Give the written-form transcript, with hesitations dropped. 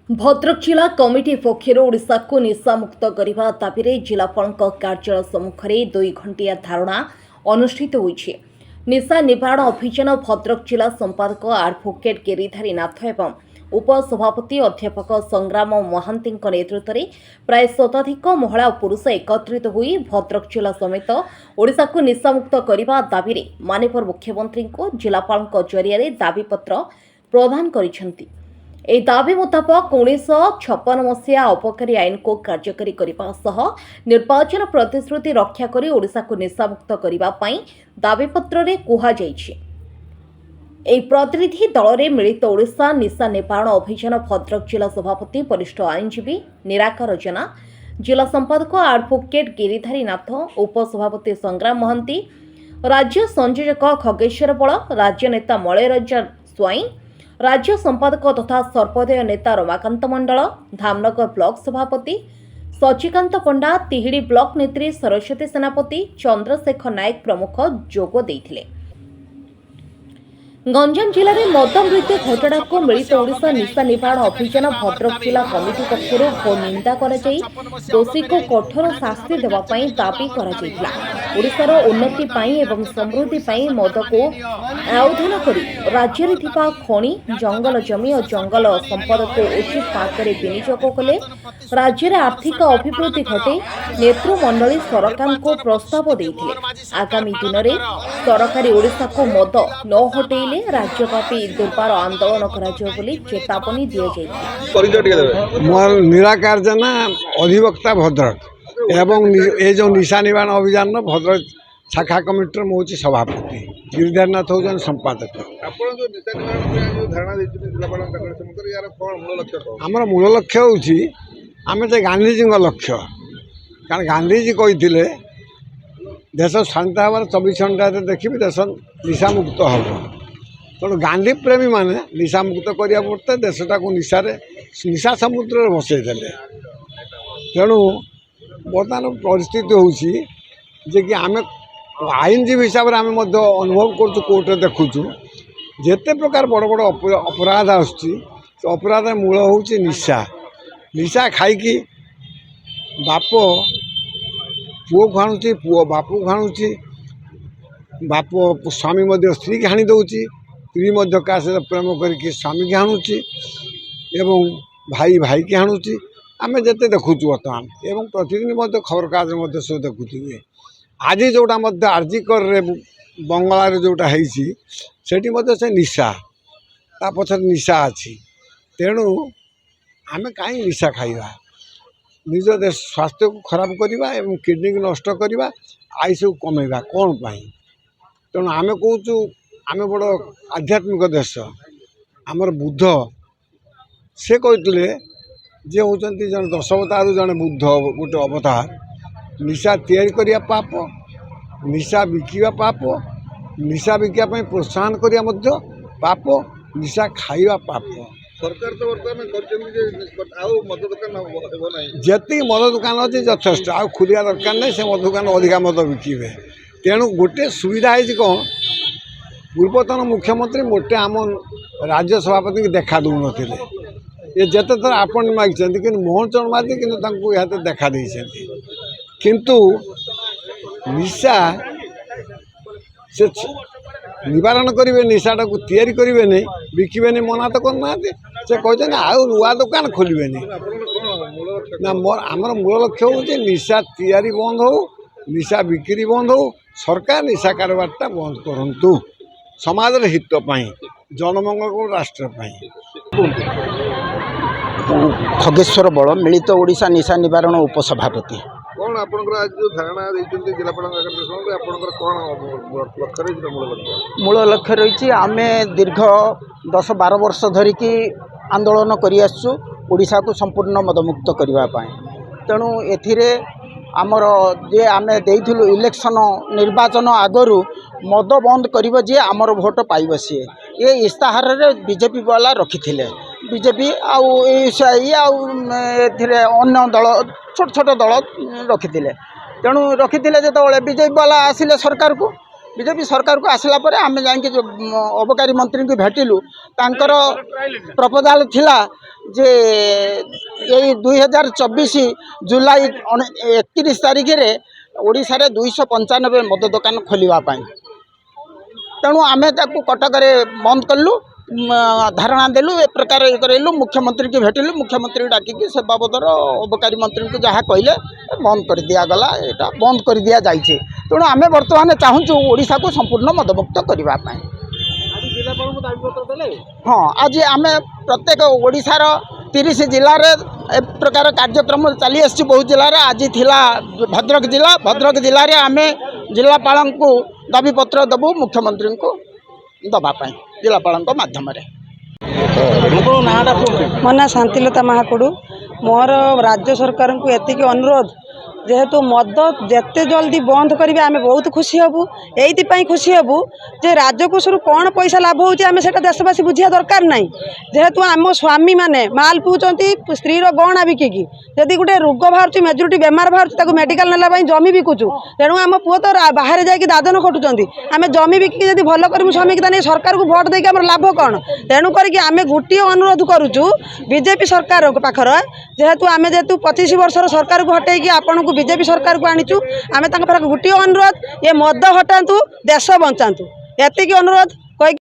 भद्रक जिला कमिटी पक्षर ओडिशा को निशामुक्त करने दाबी जिलापाल कार्यालय सम्मुखें 2 घंटिया धारणा अनुष्ठित होइछि। निशा निवारण अभियान भद्रक जिला संपादक एडवोकेट गिरिधारी नाथ एवं उपसभापति अध्यापक संग्राम महांती नेतृत्व में प्राय शताधिक महिला और पुरुष एकत्रित होई भद्रक जिला समेत ओडिशा को निशामुक्त करने दाबी माननीय मुख्यमंत्री को जिलापाल जरिया दाबीपत्र प्रदान करिसेंति। ଏହି ଦାବି ମୁତାବକ 1956 ମସିହା ଅବକାରୀ ଆଇନକୁ କାର୍ଯ୍ୟକାରୀ କରିବା ସହ ନିର୍ବାଚନ ପ୍ରତିଶ୍ରୁତି ରକ୍ଷା କରି ଓଡ଼ିଶାକୁ ନିଶାମୁକ୍ତ କରିବା ପାଇଁ ଦାବିପତ୍ରରେ କୁହାଯାଇଛି। ଏହି ପ୍ରତିନିଧି ଦଳରେ ମିଳିତ ଓଡ଼ିଶା ନିଶା ନିବାରଣ ଅଭିଯାନ ଭଦ୍ରକ ଜିଲ୍ଲା ସଭାପତି ବରିଷ୍ଠ ଆଇନଜୀବୀ ନିରାକାର ଜେନା, ଜିଲ୍ଲା ସମ୍ପାଦକ ଆଡଭୋକେଟ୍ ଗିରିଧାରୀ ନାଥ, ଉପସଭାପତି ସଂଗ୍ରାମ ମହାନ୍ତି, ରାଜ୍ୟ ସଂଯୋଜକ ଖଗେଶ୍ୱର ବଳ, ରାଜ୍ୟ ନେତା ମଳୟରଞ୍ଜନ ସ୍ୱାଇଁ, राज्य संपादक तथा सर्वोदय नेता रमाकांत मंडल, धामनगर ब्लॉक सभापति सचिकांत पंडा, तिहिड़ी ब्लॉक नेत्री सरस्वती सेनापति, चंद्रशेखर नायक प्रमुख जोग देइथिले। गंजाम जिले में मद मृत्यु घटना को मिलित ओडिशा निशा निवारण अभियान भद्रक जिला कमिटी पक्षर घोर निंदा दोषी को कठोर शास्ति देवाई दाबी ओडिशार उन्नति एवं समृद्धि मद को आयोधन कर राज्य में खनि जंगल जमी और जंगल संपद को उचित मात्रा विनियोग कले राज्य में आर्थिक अभिवृद्धि घटे नेतृमंडली सरकार को प्रस्ताव देते आगामी दिन में सरकारी ओडिशा को मद न हटेले राज्यव्यापी दुर्बार आंदोलन चेतावनी दी मोर निराकार जना अधिवक्ता भद्रक एवं ये जो निशा निवारण अभियान भद्रक शाखा कमिटी मुझे सभापति गिरिधारीनाथ हूँ संपादक। आमर मूल लक्ष्य हूँ आम गांधीजी लक्ष्य कारण गांधीजी कही देश शांत हमार 24 घंटा देखिए देश निशा मुक्त हम तेणु गांधी प्रेमी माने निशा मुक्त करने पड़ते देशटा को निशा समुद्र भसईदे तेणु बर्तमान परिस्थिति हूँ कि आम आईनजीवी हिसाब से आम अनुभव कर कोर्ट देखुचु जिते प्रकार बड़ बड़ अपराध अपराध मूल हूँ निशा निशा खाई बाप पुओ को हाणुची पुओ बाप को हाणुची बाप स्वामी स्त्री की हाणी दौची स्त्री क्या प्रेम करके स्वामी की हाणुची एवं भाई भाई की हाणुची आम जिते देखुचु बर्तमान एवं प्रतिदिन खबर कागज सब देखुए आज जोटा आरजिकर बंगलार जोटा होती से निशा ता पछर निशा अच्छी तेणु आम कहीं निशा खाइबा निज देश स्वास्थ्य को खराब करवा एवं किडनी को नष्ट करवा आयुष को कमेवा कौन पाई तेणु आम कहूँ आम बड़ आध्यात्मिक देश आमर बुद्ध से कहते जे होती जन 10 अवतार जन बुद्ध गोटे अवतार निशा तैयारी करिया पाप निशा बिकिवा पाप निशा बिकिया प्रोत्साहन करिया पाप निशा खाइबा पाप सरकार तो बर्तमान मद दुकान जी मद दुकान अच्छे यथेष आउ खुलिया दरकार नहीं से मद दुकान अधिका मद बिके तेणु गोटे सुविधा है कौन पूर्वतन मुख्यमंत्री मोटे आम राज्य सभापति की देखा दौन ये जिते थर आपण मागिंट कि मोहन चरण मार्दी कि देखा किंतु निशा से निवारण करेंगे निशाटा को तैयारी करेंगे नहीं बिकबे नहीं मना तो करना से कहते आउ नुआ दुकान खोलबे ना आमर मूल लक्ष्य हूँ निशा तैयारी बंद हो निशा बिक्री बंद हो सरकार निशा कारोबारटा बंद करंतु समाज हितपाई जनमंगल को राष्ट्रपाई। खगेश्वर बल मिलित ओडिशा निशा निवारण उपसभापति कौन आपनकर आज जो धारणा देइछन्ते जिलापाल आपनकर कौन लक्ष्य मूल लक्ष्य रही आम दीर्घ 10-12 वर्ष धरिकी आंदोलन करी आसु ओडिशा को संपूर्ण मदमुक्त करने तेणु एथिरे आमर जे आम देइथिलु इलेक्शन निर्वाचन आगरू मद बंद करिवो जे आमर भोट पाइब सी ये इस्ताहार रे बीजेपी वाला रखी बीजेपी आउ अन्य दल छोट छोट दल रखी तेणु रखी जो बीजेपी वाला आसिले सरकार को बीजेपी सरकार को आसला परे आमे जाके जो अबकारी मंत्री को भेटिलु तांकर प्रपोजाल थिला जे यही 2024 जुलाई 31 तारिख रे ओडिशा रे 295 मद दुकान खोलिबा पाई तेणु आमे ताकू कटक रे बंद कलु धारणा देलु ए प्रकार करेलु मुख्यमंत्री की भेटिलु मुख्यमंत्री डाकिकी से बाबदर अबकारी मंत्री को जहाँ कहले बंद कर दिया गला एटा बंद कर दिया जाइए तेणु आमे वर्तमान चाहूँ ओडिशा को संपूर्ण मदमुक्त करने हाँ आज आम प्रत्येक ओडिशार 30 जिले में ए प्रकार कार्यक्रम चली आसी बहुत जिले में आज थिला भद्रक जिले में आम जिलापाल को दाबीपत्र देवु मुख्यमंत्री को दवापाई जिलापाल माध्यम मो ना शांतिलता महाकुड़ू मोर राज्य सरकार को एतिक अनुरोध जेहेतु मद जेते जल्दी बंद करेंगे आम बहुत खुशी हबू ये खुशी हबू जे राजकोषर कौन पैसा लाभ होता देशवासी बुझा दरकार नहीं जेहेतु आम स्वामी मैंने माल पिउचंती स्त्री गहना बिकिकी जदि गोटे रोग बाहर मेजोरिटी बेमार बाहर मेडिकल नाला जमी बिकुचु तेणु आम पुओ तो बाहर जाकि दादन खटुंट आम जमी बिकिकी जब भल करूँ स्वामी की सरकार को भोट देकर लाभ कौन तेणु करके आम गोटे अनुरोध करुचु बीजेपी सरकार पाखर जेहेतु आम जेहेतु 25 वर्षर सरकार को हटेकी आपन को बीजेपी सरकार को आनीचु आम गोटे अनुरोध ये मद हटातु देश बंचातु एतिक अनुरोध कही